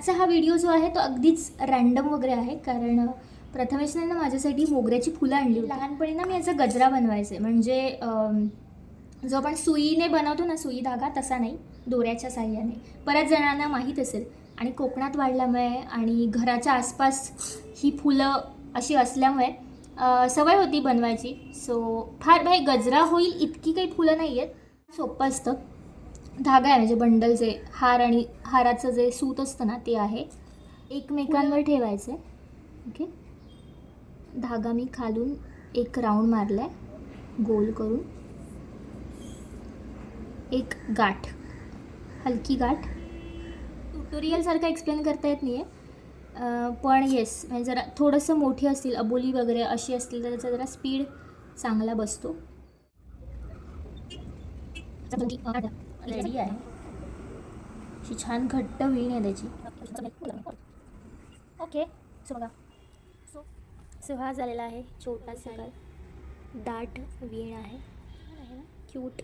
आजचा हा व्हिडिओ जो आहे तो अगदीच रँडम वगैरे आहे, कारण प्रथमेशने ना माझ्यासाठी मोगऱ्याची फुलं आणली होती. लहानपणी ना मी याचा गजरा बनवायचे, म्हणजे जो आपण सुईने बनवतो ना, सुई धागा, तसा नाही, दोऱ्याच्या साह्याने. बऱ्याच जणांना माहीत असेल. आणि कोकणात वाढल्यामुळे आणि घराच्या आसपास ही फुलं अशी असल्यामुळे सवय होती बनवायची. सो फार भाई गजरा होईल इतकी काही फुलं नाही आहेत, सोपं असतं. धागा आहे, म्हणजे बंडलचे हार आणि हाराचं जे सूत असतं ना ते आहे. एकमेकांवर ठेवायचं आहे. ओके, धागा मी खालून एक राऊंड मारला आहे गोल करून, एक गाठ, हलकी गाठ. ट्युटोरियलसारखं एक्सप्लेन करता येत नाही आहे, पण येस, म्हणजे जरा थोडंसं मोठी असतील, अबोली वगैरे अशी असतील तर त्याचा जरा स्पीड चांगला बसतो. रेडी आहे, अशी छान घट्ट वीण आहे त्याची. ओके, सो बघा, सो हा झालेला आहे छोटासा दाट वीण आहे ना, क्यूट.